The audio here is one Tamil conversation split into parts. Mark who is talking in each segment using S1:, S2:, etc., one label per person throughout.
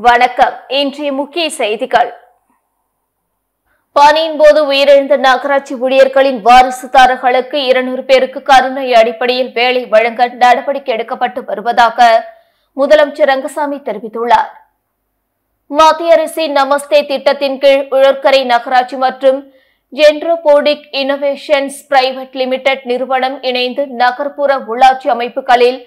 S1: வணக்கம். இன்றைய முக்கிய செய்திகள். பணியின் போது உயிரிழந்த நகராட்சி ஊழியர்களின் வாரிசுதாரர்களுக்கு 200 பேருக்கு கருணை அடிப்படையில் வேலை வழங்க நடவடிக்கை எடுக்கப்பட்டு வருவதாக முதலமைச்சர் ரங்கசாமி தெரிவித்துள்ளார். மத்திய அரசின் நமஸ்தே திட்டத்தின் கீழ் உழற்கரை நகராட்சி மற்றும் ஜென்ட்ரோபோடிக் இன்னோவேஷன்ஸ் பிரைவேட் லிமிடெட் நிறுவனம் இணைந்து நகர்ப்புற உள்ளாட்சி அமைப்புகளில்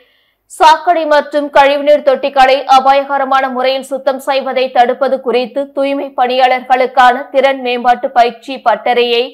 S1: சாக்கடை மற்றும் கழிவுநீர் தொட்டிகளை அபாயகரமான முறையில் சுத்தம் செய்வதை தடுப்பது குறித்து தூய்மை பணியாளர்களுக்கான திறன் மேம்பாட்டு பயிற்சி பட்டறையை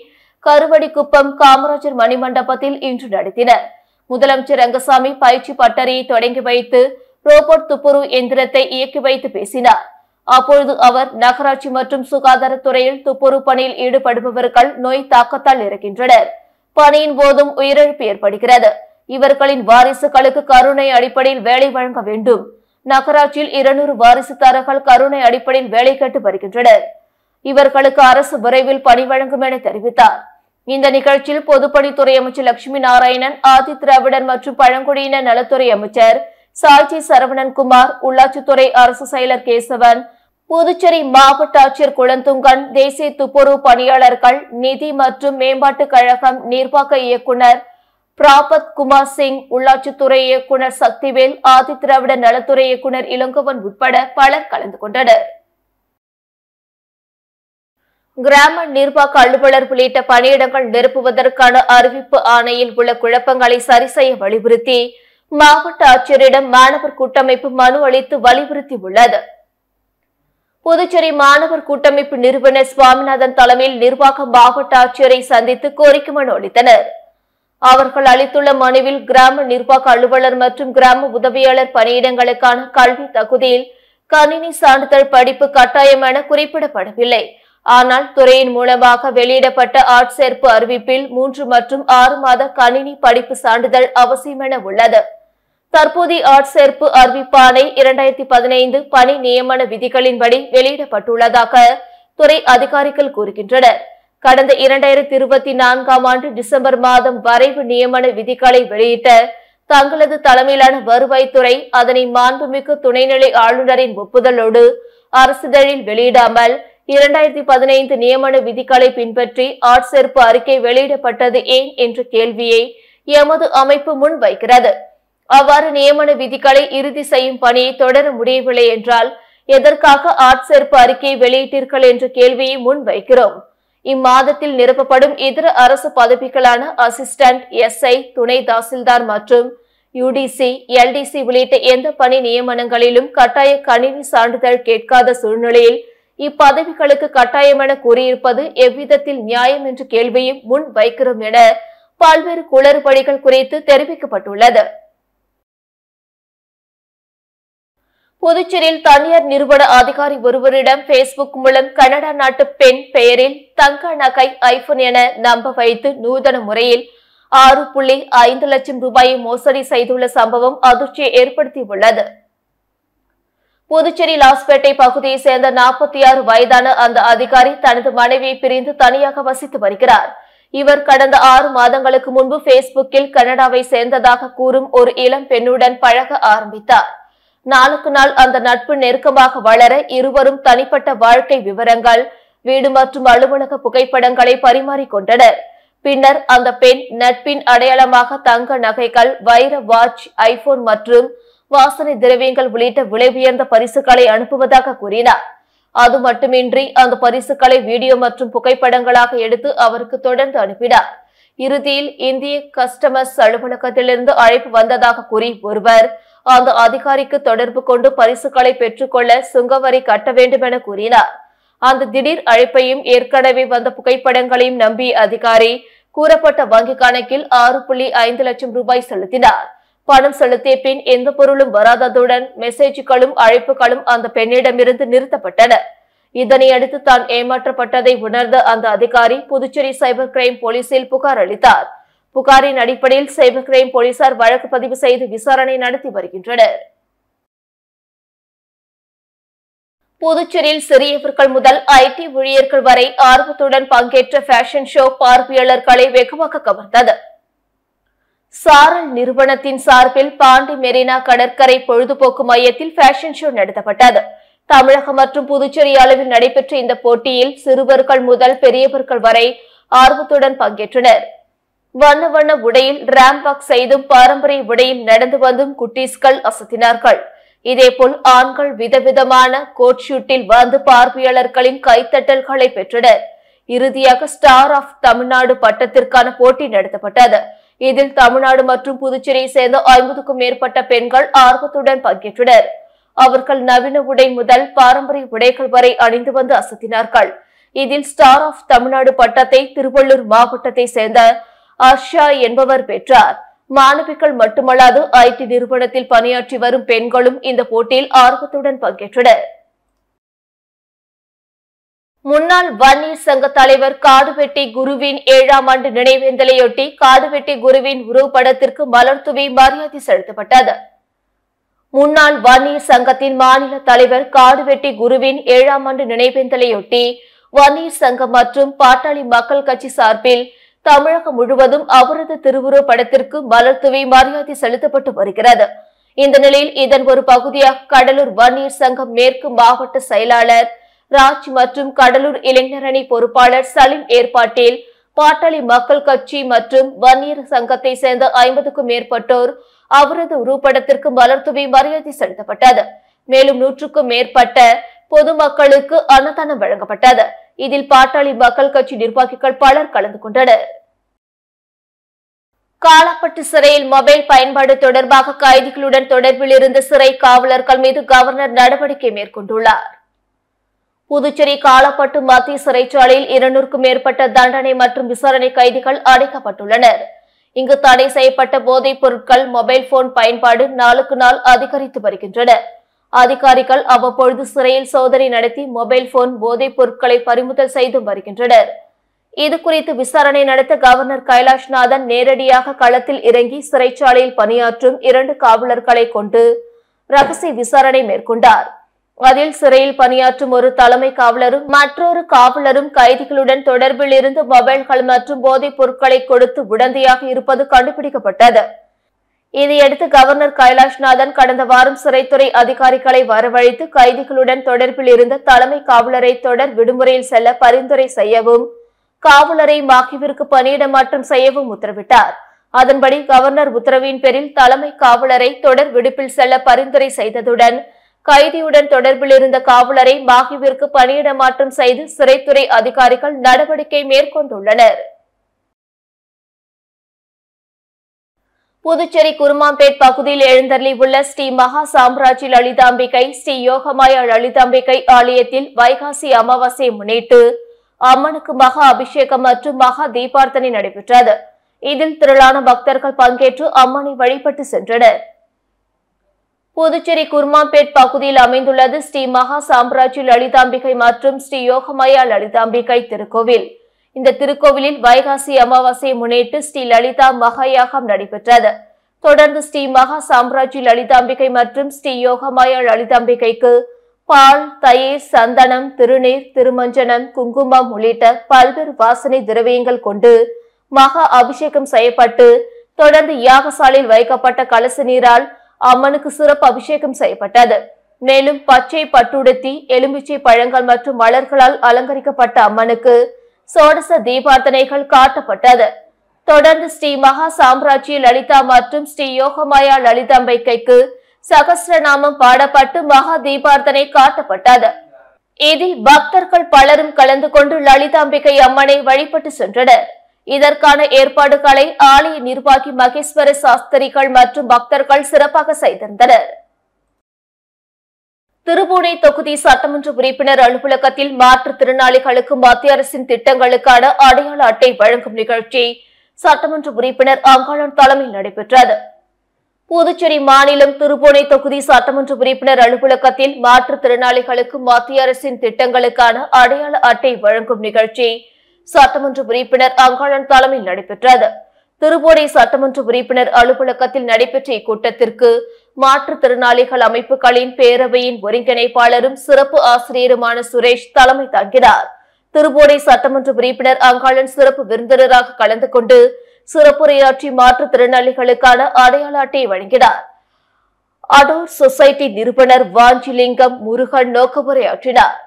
S1: கருவடிக்குப்பம் காமராஜர் மணிமண்டபத்தில் இன்று நடத்தினர். முதலமைச்சர் ரங்கசாமி பயிற்சி பட்டறையை தொடங்கி வைத்து ரோபோட் துப்புரு எந்திரத்தை இயக்கி வைத்து பேசினார். அப்பொழுது அவர் நகராட்சி மற்றும் சுகாதாரத்துறையில் துப்புரு பணியில் ஈடுபடுபவர்கள் நோய் தாக்கத்தால் இருக்கின்றனர். பணியின் போதும் உயிரிழப்பு ஏற்படுகிறது. இவர்களின் வாரிசுகளுக்கு கருணை அடிப்படையில் வேலை வழங்க வேண்டும். நகராட்சியில் 200 வாரிசுதாரர்கள் கருணை அடிப்படையில் வேலை கேட்டு வருகின்றனர். இவர்களுக்கு அரசு விரைவில் பணி வழங்கும் என தெரிவித்தார். இந்த நிகழ்ச்சியில் பொதுப்பணித்துறை அமைச்சர் லட்சுமி நாராயணன், ஆதி திராவிடர் மற்றும் பழங்குடியினர் நலத்துறை அமைச்சர் சாய்ஜி சரவணன்குமார், உள்ளாட்சித்துறை அரசு செயலர் கேசவன், புதுச்சேரி மாவட்ட ஆட்சியர் குளந்துங்கன், தேசிய துப்புரவு பணியாளர்கள் நிதி மற்றும் மேம்பாட்டு கழகம் நிர்வாக இயக்குநர் பிராபத் குமார் சிங், உள்ளாட்சித்துறை இயக்குநர் சக்திவேல், ஆதி திராவிட நலத்துறை இயக்குநர் இளங்கோவன் உட்பட பலர் கலந்து கொண்டனர். கிராம நிர்வாக அலுவலர் உள்ளிட்ட பணியிடங்கள் நிரப்புவதற்கான அறிவிப்பு ஆணையில் உள்ள குழப்பங்களை சரி செய்ய வலியுறுத்தி மாவட்ட ஆட்சியரிடம் மாணவர் கூட்டமைப்பு மனு அளித்து வலியுறுத்தியுள்ளது. புதுச்சேரி மாணவர் கூட்டமைப்பு நிறுவனர் சுவாமிநாதன் தலைமையில் நிர்வாக மாவட்ட ஆட்சியரை சந்தித்து கோரிக்கை மனு அளித்தனர். அவர்கள் அளித்துள்ள மனுவில் கிராம நிர்வாக அலுவலர் மற்றும் கிராம உதவியாளர் பணியிடங்களுக்கான கல்வி தகுதியில் கணினி சான்றிதழ் படிப்பு கட்டாயம் என குறிப்பிடப்படவில்லை. ஆனால் துறையின் மூலமாக வெளியிடப்பட்ட ஆட்சேர்ப்பு அறிவிப்பில் 3 மற்றும் 6 மாத கணினி படிப்பு சான்றிதழ் அவசியம் என உள்ளது. தற்போதைய ஆட்சேர்ப்பு அறிவிப்பாணை 2015 பணி நியமன விதிகளின்படி வெளியிடப்பட்டுள்ளதாக துறை அதிகாரிகள் கூறுகின்றனர். கடந்த 2024ஆம் ஆண்டு டிசம்பர் மாதம் வரைவு நியமன விதிகளை வெளியிட்ட தங்களது தலைமையிலான வருவாய்த்துறை அதனை மாண்புமிகு துணைநிலை ஆளுநரின் ஒப்புதலோடு அரசிதழில் வெளியிடாமல் 2015 நியமன விதிகளை பின்பற்றி ஆட்சேர்ப்பு அறிக்கை வெளியிடப்பட்டது ஏன் என்ற கேள்வியை எமது அமைப்பு முன்வைக்கிறது. அவ்வாறு நியமன விதிகளை இறுதி செய்யும் பணியை தொடர முடியவில்லை என்றால் எதற்காக ஆட்சேர்ப்பு அறிக்கையை வெளியிட்டீர்கள் என்ற கேள்வியை முன்வைக்கிறோம். இம்மாதத்தில் நிரப்பப்படும் இதர அரசு பதவிகளான அசிஸ்டன்ட், எஸ்ஐ, துணை தாசில்தார் மற்றும் யுடிசி, எல்டிசி உள்ளிட்ட எந்த பணி நியமனங்களிலும் கட்டாய கணினி சான்றிதழ் கேட்காத சூழ்நிலையில் இப்பதவிகளுக்கு கட்டாயம் என கூறியிருப்பது எவ்விதத்தில் நியாயம் என்ற கேள்வியும் முன் வைக்கிறோம் என பல்வேறு குளறுபடிகள் குறித்து தெரிவிக்கப்பட்டுள்ளது. புதுச்சேரியில் தனியார் நிறுவன அதிகாரி ஒருவரிடம் பேஸ்புக் மூலம் கனடா நாட்டு பெண் பெயரில் தங்க நகை, ஐபோன் என நம்ப வைத்து நூதன முறையில் 6.5 லட்சம் ரூபாயை மோசடி செய்துள்ள சம்பவம் அதிர்ச்சியை ஏற்படுத்தியுள்ளது. புதுச்சேரி லாஸ்பேட்டை பகுதியை சேர்ந்த 46 வயதான அந்த அதிகாரி தனது மனைவியை பிரிந்து தனியாக வசித்து வருகிறார். இவர் கடந்த 6 மாதங்களுக்கு முன்பு பேஸ்புக்கில் கனடாவை சேர்ந்ததாக கூறும் ஒரு இளம் பெண்ணுடன் பழக ஆரம்பித்தார். நாளுக்கு நாள் அந்த நட்பு நெருக்கமாக வளர இருவரும் தனிப்பட்ட வாழ்க்கை விவரங்கள், வீடு மற்றும் அலுவலக புகைப்படங்களை பரிமாறிக்கொண்டனர். பின்னர் அந்த பெண் நட்பின் அடையாளமாக தங்க நகைகள், வைர வாட்ச், ஐபோன் மற்றும் வாசனை திரவியங்கள் உள்ளிட்ட விலை உயர்ந்த பரிசுகளை அனுப்புவதாக கூறினார். அது மட்டுமின்றி அந்த பரிசுகளை வீடியோ மற்றும் புகைப்படங்களாக எடுத்து அவருக்கு தொடர்ந்து அனுப்பினார். இறுதியில் இந்திய கஸ்டமர்ஸ் அலுவலகத்திலிருந்து அழைப்பு வந்ததாக கூறி ஒருவர் அந்த அதிகாரிக்கு தொடர்பு கொண்டு பரிசுகளை பெற்றுக்கொள்ள சுங்கவரி கட்ட வேண்டும் என கூறினார். அந்த திடீர் அழைப்பையும் ஏற்கனவே வந்த புகைப்படங்களையும் நம்பிய அதிகாரி கூறப்பட்ட வங்கி கணக்கில் 6.5 லட்சம் ரூபாய் செலுத்தினார். பணம் செலுத்திய பின் எந்த பொருளும் வராததுடன் மெசேஜ்களும் அழைப்புகளும் அந்த பெண்ணிடமிருந்து நிறுத்தப்பட்டன. இதனையடுத்து தான் ஏமாற்றப்பட்டதை உணர்ந்த அந்த அதிகாரி புதுச்சேரி சைபர் கிரைம் போலீசில் புகார் அளித்தார். புகாரின் அடிப்படையில் சைபர் கிரைம் போலீசார் வழக்கு பதிவு செய்து விசாரணை நடத்தி வருகின்றனர். புதுச்சேரியில் சிறியவர்கள் முதல் ஐடி ஊழியர்கள் வரை ஆர்வத்துடன் பங்கேற்ற ஃபேஷன் ஷோ பார்வையாளர்களை வெகுவாக கவர்ந்தது. சாரல் நிறுவனத்தின் சார்பில் பாண்டி மெரினா கடற்கரை பொழுதுபோக்கு மையத்தில் ஃபேஷன் ஷோ நடத்தப்பட்டது. தமிழகம் மற்றும் புதுச்சேரி அளவில் நடைபெற்ற இந்த போட்டியில் சிறுவர்கள் முதல் பெரியவர்கள் வரை ஆர்வத்துடன் பங்கேற்றனர். வண்ண வண்ண உடையில் ரேம்ப் வாக் செய்தும் பாரம்பரிய உடையில் நடந்து வந்தும் குட்டீஸ்கள் அசத்தினார்கள். இதேபோல் ஆண்கள் விதவிதமான கோட் ஷூட்டில் வந்து பார்வையாளர்களின் கைத்தட்டல்களை பெற்றனர். இறுதியாக ஸ்டார் ஆஃப் தமிழ்நாடு பட்டத்திற்கான போட்டி நடத்தப்பட்டது. இதில் தமிழ்நாடு மற்றும் புதுச்சேரியை சேர்ந்த 50க்கும் மேற்பட்ட பெண்கள் ஆர்வத்துடன் பங்கேற்றனர். அவர்கள் நவீன உடை முதல் பாரம்பரிய உடைகள் வரை அணிந்து வந்து அசத்தினார்கள். இதில் ஸ்டார் ஆஃப் தமிழ்நாடு பட்டத்தை திருவள்ளூர் மாவட்டத்தை சேர்ந்த ஆஷா என்பவர் பெற்றார். மாணவிகள் மட்டுமல்லாது ஐடி நிறுவனத்தில் பணியாற்றி வரும் பெண்களும் இந்த போட்டியில் ஆர்வத்துடன் பங்கேற்றனர். முன்னாள் வன்னியர் சங்க தலைவர் காடுவெட்டி குருவின் 7ஆம் ஆண்டு நினைவேந்தலையொட்டி காடுவெட்டி குருவின் உருவப்படத்திற்கு மலர் தூவி மரியாதை செலுத்தப்பட்டது. முன்னாள் வன்னியர் சங்கத்தின் மாநில தலைவர் காடுவெட்டி குருவின் 7ஆம் ஆண்டு நினைவேந்தலையொட்டி வன்னியர் சங்கம் மற்றும் பாட்டாளி மக்கள் கட்சி சார்பில் தமிழகம் முழுவதும் அவரது திருவுருவப் படத்திற்கு மலர் தூவி மரியாதை செலுத்தப்பட்டு வருகிறது. இந்த நிலையில் இதன் ஒரு பகுதியாக கடலூர் வன்னியர் சங்கம் மேற்கு மாவட்ட செயலாளர் ராஜ் மற்றும் கடலூர் இளைஞரணி பொறுப்பாளர் சலீம் ஏற்பாட்டில் பாட்டாளி மக்கள் கட்சி மற்றும் வன்னியர் சங்கத்தை சேர்ந்த 50க்கும் மேற்பட்டோர் அவரது உருவப்படத்திற்கு மலர் தூவி மரியாதை செலுத்தப்பட்டது. மேலும் 100க்கும் மேற்பட்ட பொதுமக்களுக்கு அன்னதானம் வழங்கப்பட்டது. இதில் பாட்டாளி மக்கள் கட்சி நிர்வாகிகள் பலர் கலந்து கொண்டனர். காலாப்பட்டு சிறையில் மொபைல் பயன்பாடு தொடர்பாக கைதிகளுடன் தொடர்பில் இருந்த சிறை காவலர்கள் மீது கவர்னர் நடவடிக்கை மேற்கொண்டுள்ளார். புதுச்சேரி காலாப்பட்டு மத்திய சிறைச்சாலையில் 200க்கும் மேற்பட்ட தண்டனை மற்றும் விசாரணை கைதிகள் அடைக்கப்பட்டுள்ளனர். இங்கு தடை செய்யப்பட்ட போதைப் பொருட்கள் மொபைல் போன் பயன்பாடு நாளுக்கு நாள் அதிகரித்து வருகின்றன. அதிகாரிகள் அவ்வப்பொழுது சிறையில் சோதனை நடத்தி மொபைல் போன் போதைப் பொருட்களை பறிமுதல் செய்து வருகின்றனர். இதுகுறித்து விசாரணை நடத்த கவர்னர் கைலாஷ்நாதன் நேரடியாக களத்தில் இறங்கி சிறைச்சாலையில் பணியாற்றும் 2 காவலர்களை கொண்டு ரகசிய விசாரணை மேற்கொண்டார். அதில் சிறையில் பணியாற்றும் ஒரு தலைமை காவலரும் மற்றொரு காவலரும் கைதிகளுடன் தொடர்பில் இருந்து மொபைல்கள் மற்றும் போதைப் பொருட்களை கொடுத்து உடந்தையாக இருப்பது கண்டுபிடிக்கப்பட்டது. இதையடுத்து கவர்னர் கைலாஷ்நாதன் கடந்த வாரம் சிறைத்துறை அதிகாரிகளை வரவழைத்து கைதிகளுடன் தொடர்பில் இருந்த தலைமை காவலரை தொடர் விடுமுறையில் செல்ல பரிந்துரை செய்யவும் காவலரை மாஹிவிற்கு பணியிட மாற்றம் செய்யவும் உத்தரவிட்டார். அதன்படி கவர்னர் உத்தரவின் பேரில் தலைமை காவலரை தொடர் விடுப்பில் செல்ல பரிந்துரை செய்ததுடன் கைதியுடன் தொடர்பில் இருந்த காவலரை மாஹிவிற்கு பணியிட மாற்றம் செய்து சிறைத்துறை அதிகாரிகள் நடவடிக்கை மேற்கொண்டுள்ளனர். புதுச்சேரி குருமாம்பேட் பகுதியில் எழுந்தருளி உள்ள ஸ்ரீ மகா சாம்ராஜ்ய லலிதாம்பிகை ஸ்ரீ யோகமாயா லலிதாம்பிகை ஆலயத்தில் வைகாசி அமாவாசையை முன்னிட்டு அம்மனுக்கு மகா அபிஷேகம் மற்றும் மகா தீபார்த்தனை நடைபெற்றது. இதில் திரளான பக்தர்கள் பங்கேற்று அம்மனை வழிபட்டு சென்றனர். புதுச்சேரி குருமாம்பேட் பகுதியில் அமைந்துள்ளது ஸ்ரீ மகா சாம்ராஜ்ய லலிதாம்பிகை மற்றும் ஸ்ரீ யோகமாயா லலிதாம்பிகை திருக்கோவில். இந்த திருக்கோவிலில் வைகாசி அமாவாசையை முன்னிட்டு ஸ்ரீ லலிதா மகாயாகம் நடைபெற்றது. தொடர்ந்து ஸ்ரீ மகா சாம்ராஜ்ய லலிதாம்பிகை மற்றும் ஸ்ரீ யோகமாயா லலிதாம்பிகைக்கு பால், தயிர், சந்தனம், திருநீர், திருமஞ்சனம், குங்குமம் உள்ளிட்ட பல்வேறு வாசனை திரவியங்கள் கொண்டு மகா அபிஷேகம் செய்யப்பட்டு தொடர்ந்து யாகசாலையில் வைக்கப்பட்ட கலச நீரால் அம்மனுக்கு சிறப்பு அபிஷேகம் செய்யப்பட்டது. மேலும் பச்சை பட்டுடுத்தி எலுமிச்சை பழங்கள் மற்றும் மலர்களால் அலங்கரிக்கப்பட்ட அம்மனுக்கு சோடச தீபார்த்தனைகள் காட்டப்பட்டது. தொடர்ந்து ஸ்ரீ மகா சாம்ராஜ்ய லலிதா மற்றும் ஸ்ரீ யோகமாயா லலிதாம்பிகைக்கு சகஸ்ரநாமம் பாடப்பட்டு மகா தீபார்த்தனை காட்டப்பட்டது. இதில் பக்தர்கள் பலரும் கலந்து கொண்டு லலிதாம்பிகை அம்மனை வழிபட்டு சென்றனர். இதற்கான ஏற்பாடுகளை ஆலய நிர்வாகி மகேஸ்வர சாஸ்திரிகள் மற்றும் பக்தர்கள் சிறப்பாக செய்திருந்தனர். திருபுவனை தொகுதி சட்டமன்ற உறுப்பினர் அலுவலகத்தில் மாற்றுத்திறனாளிகளுக்கு மத்திய அரசின் திட்டங்களுக்கான அடையாள அட்டை வழங்கும் நிகழ்ச்சி சட்டமன்ற உறுப்பினர் அங்காளன் தலைமையில் நடைபெற்றது. புதுச்சேரி மாநிலம் திருபுவனை தொகுதி சட்டமன்ற உறுப்பினர் அலுவலகத்தில் மாற்றுத்திறனாளிகளுக்கு மத்திய அரசின் திட்டங்களுக்கான அடையாள அட்டை வழங்கும் நிகழ்ச்சி சட்டமன்ற உறுப்பினர் அங்காளன் தலைமையில் நடைபெற்றது. திருபுவனை சட்டமன்ற உறுப்பினர் அலுவலகத்தில் நடைபெற்ற இக்கூட்டத்திற்கு மாற்றுத்திறனாளிகள் அமைப்புகளின் பேரவையின் ஒருங்கிணைப்பாளரும் சிறப்பு ஆசிரியருமான சுரேஷ் தலைமை தாங்கினார். திருபுவனை சட்டமன்ற உறுப்பினர் அங்காளன் சிறப்பு விருந்தினராக கலந்து கொண்டு சிறப்புரையாற்றி மாற்றுத்திறனாளிகளுக்கான அடையாள அட்டையை வழங்கினார். அடோர் சொசைட்டி நிறுவனர் வாஞ்சிலிங்கம் முருகன் நோக்கமுரையாற்றினார்.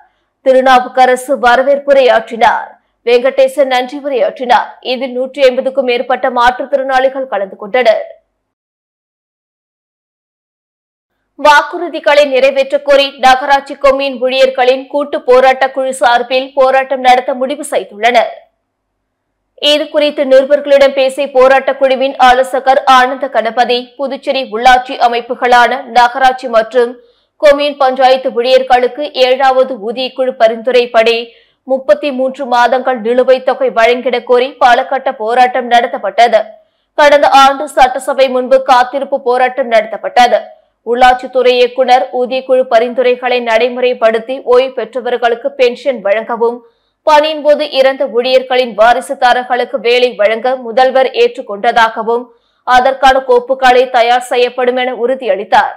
S1: திருநாவுக்கரசு வரவேற்புரையாற்றினார். வெங்கடேசன் நன்றி உரையாற்றினார். இதில் 150க்கும் மேற்பட்ட மாற்றுத்திறனாளிகள் கலந்து கொண்டனர். வாக்குறுதிகளை நிறைவேற்ற கோரி நகராட்சி கொம்யூன் ஊழியர்களின் கூட்டு போராட்ட குழு சார்பில் போராட்டம் நடத்த முடிவு செய்துள்ளனர். இதுகுறித்து நிருபர்களிடம் பேசிய போராட்ட குழுவின் ஆலோசகர் ஆனந்த கணபதி, புதுச்சேரி உள்ளாட்சி அமைப்புகளான நகராட்சி மற்றும் கொம்யூன் பஞ்சாயத்து ஊழியர்களுக்கு 7வது ஊதியக்குழு பரிந்துரைப்படி 33 மாதங்கள் நிலுவைத் தொகை வழங்கிட கோரி பல கட்ட போராட்டம் நடத்தப்பட்டது. கடந்த ஆண்டு சட்டசபை முன்பு காத்திருப்பு போராட்டம் நடத்தப்பட்டது. உள்ளாட்சித்துறை இயக்குநர் ஊதியக்குழு பரிந்துரைகளை நடைமுறைப்படுத்தி ஓய்வு பெற்றவர்களுக்கு பென்ஷன் வழங்கவும், பணியின் போது இறந்த ஊழியர்களின் வாரிசுதாரர்களுக்கு வேலை வழங்க முதல்வர் ஏற்றுக்கொண்டதாகவும் அதற்கான கோப்புகளை தயார் செய்யப்படும் என உறுதியளித்தார்.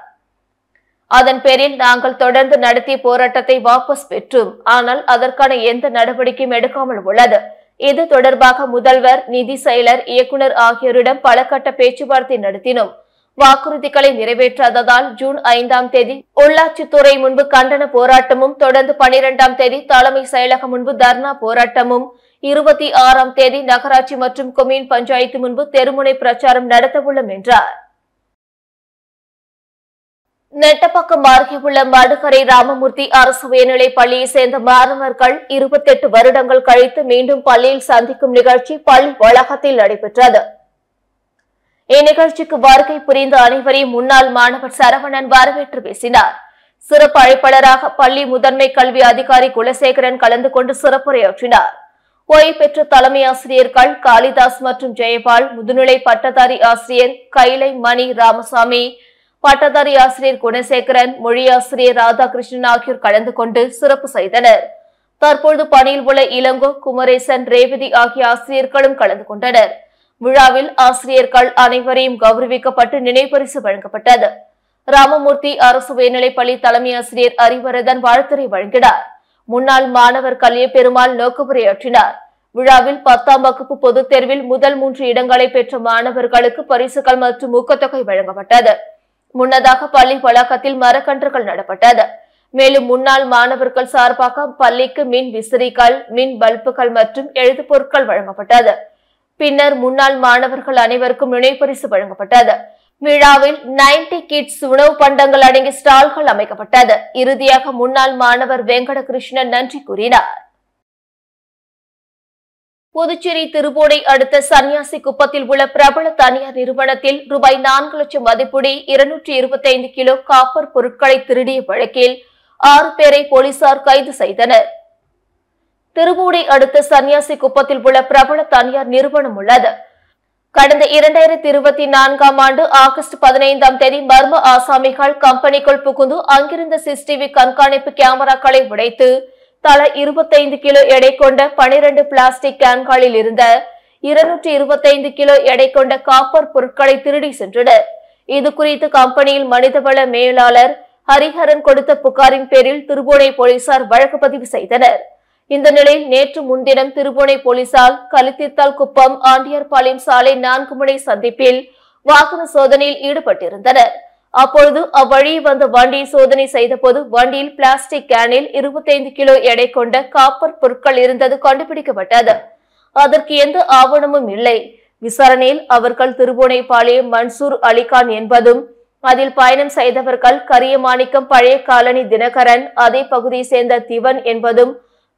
S1: அதன் பேரில் நாங்கள் தொடர்ந்து நடத்திய போராட்டத்தை வாபஸ் பெற்றோம். ஆனால் அதற்கான எந்த நடவடிக்கையும் எடுக்காமல் உள்ளது. இது தொடர்பாக முதல்வர், நிதி செயலர், இயக்குநர் ஆகியோரிடம் பல கட்ட பேச்சுவார்த்தை நடத்தினோம். வாக்குறுதிகளை நிறைவேற்றாததால் ஜூன் 5ஆம் தேதி உள்ளாட்சித்துறை முன்பு கண்டன போராட்டமும், தொடர்ந்து 12ஆம் தேதி தலைமை செயலகம் முன்பு தர்ணா போராட்டமும், 26ஆம் தேதி நகராட்சி மற்றும் கொம்யூன் பஞ்சாயத்து முன்பு தெருமுனை பிரச்சாரம் நடத்தவுள்ளோம் என்றார். நெட்டப்பாக்கம் அருகே உள்ள மடுகரை ராமமூர்த்தி அரசு உயர்நிலைப் பள்ளியை சேர்ந்த மாணவர்கள் 28 வருடங்கள் கழித்து மீண்டும் பள்ளியில் சந்திக்கும் நிகழ்ச்சி பள்ளி வளாகத்தில் நடைபெற்றது. இந்நிகழ்ச்சிக்கு வருகை புரிந்த அனைவரையும் முன்னாள் மாணவர் சரவணன் வரவேற்று பேசினார். சிறப்பு அழைப்பாளராக பள்ளி முதன்மை கல்வி அதிகாரி குலசேகரன் கலந்து கொண்டு சிறப்புரையாற்றினார். ஓய்வு பெற்ற தலைமை ஆசிரியர்கள் காளிதாஸ் மற்றும் ஜெயபால், முதுநிலை பட்டதாரி ஆசிரியர் கைலை மணி ராமசாமி, பட்டதாரி ஆசிரியர் குணசேகரன், மொழி ஆசிரியர் ராதாகிருஷ்ணன் ஆகியோர் கலந்து கொண்டு சிறப்பு செய்தனர். தற்போது பணியில் உள்ள இளங்கோ, குமரேசன், ரேவதி ஆகிய ஆசிரியர்களும் கலந்து கொண்டனர். விழாவில் ஆசிரியர்கள் அனைவரையும் கௌரவிக்கப்பட்டு நினைவுபரிசு வழங்கப்பட்டது. ராமமூர்த்தி அரசு உயர்நிலைப் பள்ளி தலைமை ஆசிரியர் அறிவரதன் வாழ்த்துரை வழங்கினார். முன்னாள் மாணவர் கல்ய பெருமாள் நோக்கமுரையாற்றினார். விழாவில் 10ஆம் வகுப்பு பொதுத் தேர்வில் முதல் 3 இடங்களை பெற்ற மாணவர்களுக்கு பரிசுகள் மற்றும் ஊக்கத்தொகை வழங்கப்பட்டது. முன்னதாக பள்ளி வளாகத்தில் மரக்கன்றுகள் நடப்பட்டது. மேலும் முன்னாள் மாணவர்கள் சார்பாக பள்ளிக்கு மின் விசிறிகள், மின் பல்புகள் மற்றும் எழுது பொருட்கள் வழங்கப்பட்டது. பின்னர் முன்னாள் மாணவர்கள் அனைவருக்கும் நினைவுபரிசு வழங்கப்பட்டது. விழாவில் 90 கிட்ஸ் உணவு பண்டங்கள் அடங்கிய ஸ்டால்கள் அமைக்கப்பட்டது. இறுதியாக முன்னாள் மாணவர் வெங்கடகிருஷ்ணன் நன்றி கூறினார். புதுச்சேரி திருபோடை அடுத்த சன்னியாசி குப்பத்தில் உள்ள பிரபல தனியார் நிறுவனத்தில் ரூபாய் 4 லட்சம் மதிப்புடைய 225 கிலோ காப்பர் பொருட்களை திருடிய வழக்கில் 6 பேரை போலீசார் கைது செய்தனர். திருபோடை அடுத்த சன்னியாசி குப்பத்தில் உள்ள பிரபல தனியார் நிறுவனம் உள்ளது. கடந்த 2024ஆம் ஆண்டு ஆகஸ்ட் 15ஆம் தேதி மர்ம ஆசாமிகள் கம்பெனிக்குள் புகுந்து அங்கிருந்த சிசிடிவி கண்காணிப்பு கேமராக்களை உடைத்து தலா 25 கிலோ எடை கொண்ட 12 பிளாஸ்டிக் கேன்களில் இருந்த 225 கிலோ எடை கொண்ட காப்பர் பொருட்களை திருடி சென்றனர். இது குறித்து கம்பெனியில் மனிதவள மேலாளர் ஹரிஹரன் கொடுத்த புகாரின் பேரில் திருபுவனை போலீசார் வழக்கு பதிவு செய்தனர். இந்த நிலையில் நேற்று முன்தினம் திருபுவனை போலீசார் கலித்தித்தால் குப்பம் ஆண்டியார்பாளையம் சாலை 4 முனை சந்திப்பில் வாகன சோதனையில் ஈடுபட்டிருந்தனர். அப்பொழுது அவ்வழியே வந்த வண்டியை சோதனை செய்த போது வண்டியில் பிளாஸ்டிக் கேனில் 25 கிலோ எடை கொண்ட காப்பர் பொருட்கள் இருந்தது கண்டுபிடிக்கப்பட்டது. அதற்கு எந்த ஆவணமும் இல்லை. விசாரணையில் அவர்கள் திருபுவனைப்பாளையம் மன்சூர் அலிகான் என்பதும், அதில் பயணம் செய்தவர்கள் கரியமாணிக்கம் பழைய காலனி தினகரன், அதே பகுதியை சேர்ந்த திவன் என்பதும்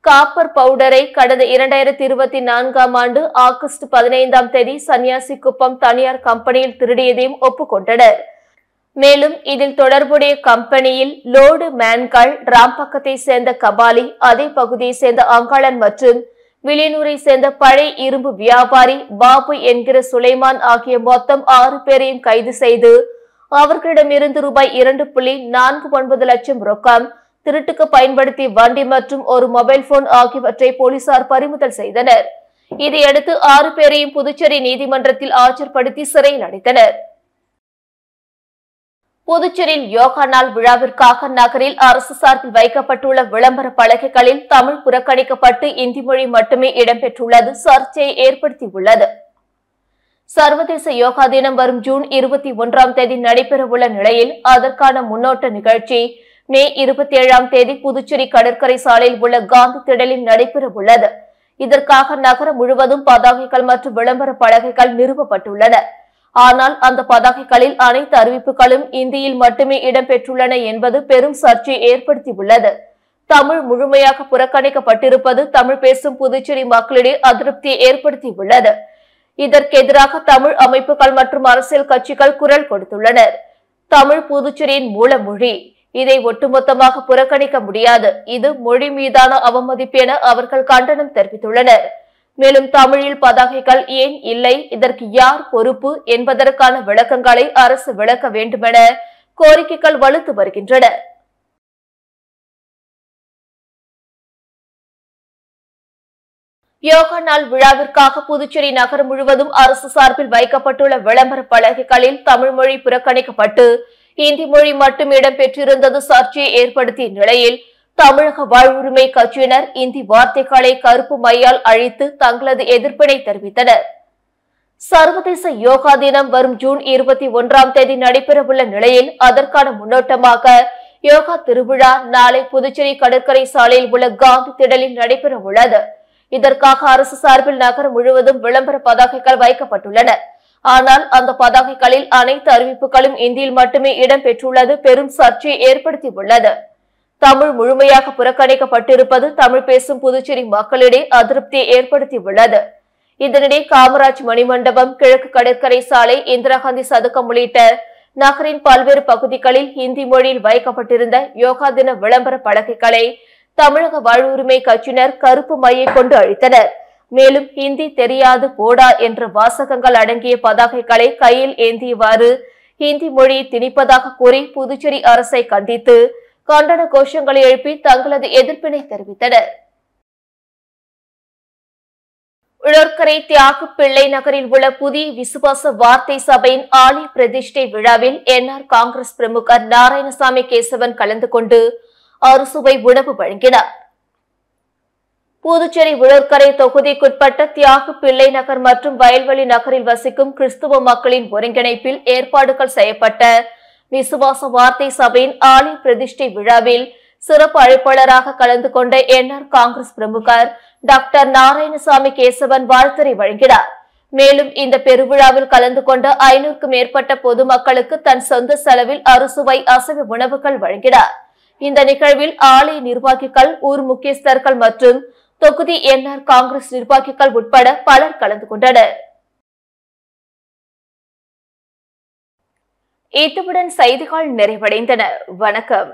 S1: காப்பர் பவுடரை கடந்த 2024ஆம் ஆண்டு ஆகஸ்ட் 15ஆம் தேதி சன்னியாசி குப்பம் தனியார் கம்பெனியில் திருடியதையும் ஒப்புக்கொண்டனர். மேலும் இதில் தொடர்புடைய கம்பெனியில் லோடு மேன்கள் ராம்பக்கத்தை சேர்ந்த கபாலி, அதே பகுதியை சேர்ந்த அங்காளன் மற்றும் வில்லியனூரை சேர்ந்த பழைய இரும்பு வியாபாரி பாபு என்கிற சுலைமான் ஆகிய மொத்தம் 6 பேரையும் கைது செய்து அவர்களிடமிருந்து ரூபாய் 2.49 லட்சம் ரொக்கம், திருட்டுக்கு பயன்படுத்திய வண்டி மற்றும் ஒரு மொபைல் போன் ஆகியவற்றை போலீசார் பறிமுதல் செய்தனர். இதையடுத்து 6 பேரையும் புதுச்சேரி நீதிமன்றத்தில் ஆஜர்படுத்தி சிறையில் அடைத்தனர். புதுச்சேரியில் யோகா நாள் விழாவிற்காக நகரில் அரசு சார்பில் வைக்கப்பட்டுள்ள விளம்பர பலகைகளில் தமிழ் புறக்கணிக்கப்பட்டு இந்தி மொழி மட்டுமே இடம்பெற்றுள்ளது சர்ச்சையை ஏற்படுத்தியுள்ளது. சர்வதேச யோகா தினம் வரும் ஜூன் 21ஆம் தேதி நடைபெறவுள்ள நிலையில் அதற்கான முன்னோட்ட நிகழ்ச்சி மே 27ஆம் தேதி புதுச்சேரி கடற்கரை சாலையில் உள்ள காந்தி திடலில் நடைபெறவுள்ளது. இதற்காக நகரம் முழுவதும் பதாகைகள் மற்றும் விளம்பர பலகைகள் நிறுவப்பட்டுள்ளன. ஆனால் அந்த பதாகைகளில் அனைத்து அறிவிப்புகளும் இந்தியில் மட்டுமே இடம்பெற்றுள்ளன என்பது பெரும் சர்ச்சையை ஏற்படுத்தியுள்ளது. தமிழ் முழுமையாக புறக்கணிக்கப்பட்டிருப்பது தமிழ் பேசும் புதுச்சேரி மக்களிடையே அதிருப்தியை ஏற்படுத்தியுள்ளது. இதற்கெதிராக தமிழ் அமைப்புகள் மற்றும் அரசியல் கட்சிகள் குரல் கொடுத்துள்ளனர். தமிழ் புதுச்சேரியின் மூல மொழி, இதை ஒட்டுமொத்தமாக புறக்கணிக்க முடியாது. இது மொழி மீதான அவமதிப்பு என அவர்கள் கண்டனம் தெரிவித்துள்ளனர். மேலும் தமிழில் பதாகைகள் ஏன் இல்லை, இதற்கு யார் பொறுப்பு என்பதற்கான விளக்கங்களை அரசு விளக்க வேண்டுமென கோரிக்கைகள் வலுத்து வருகின்றன. யோகா நாள் விழாவிற்காக புதுச்சேரி நகரம் முழுவதும் அரசு சார்பில் வைக்கப்பட்டுள்ள விளம்பர பலகைகளில் தமிழ் மொழி புறக்கணிக்கப்பட்டு இந்தி மொழி மட்டும் இடம்பெற்றிருந்தது சர்ச்சையை ஏற்படுத்திய நிலையில் தமிழக வாழ்வுரிமை கட்சியினர் இந்தி வார்த்தைகளை கருப்பு மையால் அழித்து தங்களது எதிர்ப்பினை தெரிவித்தனர். சர்வதேச யோகா தினம் வரும் ஜூன் 21ஆம் தேதி நடைபெறவுள்ள நிலையில் அதற்கான முன்னோட்டமாக யோகா திருவிழா நாளை புதுச்சேரி கடற்கரை சாலையில் உள்ள காந்தி திடலில் நடைபெறவுள்ளது. இதற்காக அரசு சார்பில் நகரம் முழுவதும் விளம்பர பதாகைகள் வைக்கப்பட்டுள்ளன. ஆனால் அந்த பதாகைகளில் அனைத்து அறிவிப்புகளும் இந்தியில் மட்டுமே இடம்பெற்றுள்ளது பெரும் சர்ச்சையை ஏற்படுத்தியுள்ளது. தமிழ் முழுமையாக புறக்கணிக்கப்பட்டிருப்பது தமிழ் பேசும் புதுச்சேரி மக்களிடையே அதிருப்தியை ஏற்படுத்தியுள்ளது. இதனிடையே காமராஜ் மணிமண்டபம், கிழக்கு கடற்கரை சாலை, இந்திரா காந்தி சதுக்கம் உள்ளிட்ட நகரின் பல்வேறு பகுதிகளில் ஹிந்தி மொழியில் வைக்கப்பட்டிருந்த யோகா தின விளம்பர பலகைகளை தமிழக வாழ்வுரிமை கட்சியினர் கருப்பு மையை கொண்டு அழித்தனர். மேலும் ஹிந்தி தெரியாது போடா என்ற வாசகங்கள் அடங்கிய பதாகைகளை கையில் ஏந்தியவாறு ஹிந்தி மொழியை திணிப்பதாக கூறி புதுச்சேரி அரசை கண்டித்து கண்டன கோஷங்களை எழுப்பி தங்களது எதிர்ப்பினை தெரிவித்தனர். உழற்கரை தியாக பிள்ளை நகரில் உள்ள புதிய விசுவாச வார்த்தை சபையின் ஆலய பிரதிஷ்டை விழாவில் என்ஆர் காங்கிரஸ் பிரமுகர் நாராயணசாமி கேசவன் கலந்து கொண்டு அறுசுவை உணவு வழங்கினார். புதுச்சேரி உழற்கரை தொகுதிக்குட்பட்ட தியாக பிள்ளை நகர் மற்றும் வயல்வெளி நகரில் வசிக்கும் கிறிஸ்துவ மக்களின் ஒருங்கிணைப்பில் ஏற்பாடுகள் செய்யப்பட்ட விசுவாச வார்த்தை சபையின் ஆலய பிரதிஷ்டை விழாவில் சிறப்பு அழைப்பாளராக கலந்து கொண்ட என்ஆர் காங்கிரஸ் பிரமுகர் டாக்டர் நாராயணசாமி கேசவன் வாழ்த்துரை வழங்கினார். மேலும் இந்த பெருவிழாவில் கலந்து கொண்ட 500க்கும் மேற்பட்ட பொதுமக்களுக்கு தன் சொந்த செலவில் அறுசுவை அசைவ உணவுகள் வழங்கினார். இந்த நிகழ்வில் ஆலய நிர்வாகிகள், ஊர் முக்கியஸ்தர்கள் மற்றும் தொகுதி என்ஆர் காங்கிரஸ் நிர்வாகிகள் உட்பட பலர் கலந்து கொண்டனர். இத்துடன் செய்திகள் நிறைவடைந்தன. வணக்கம்.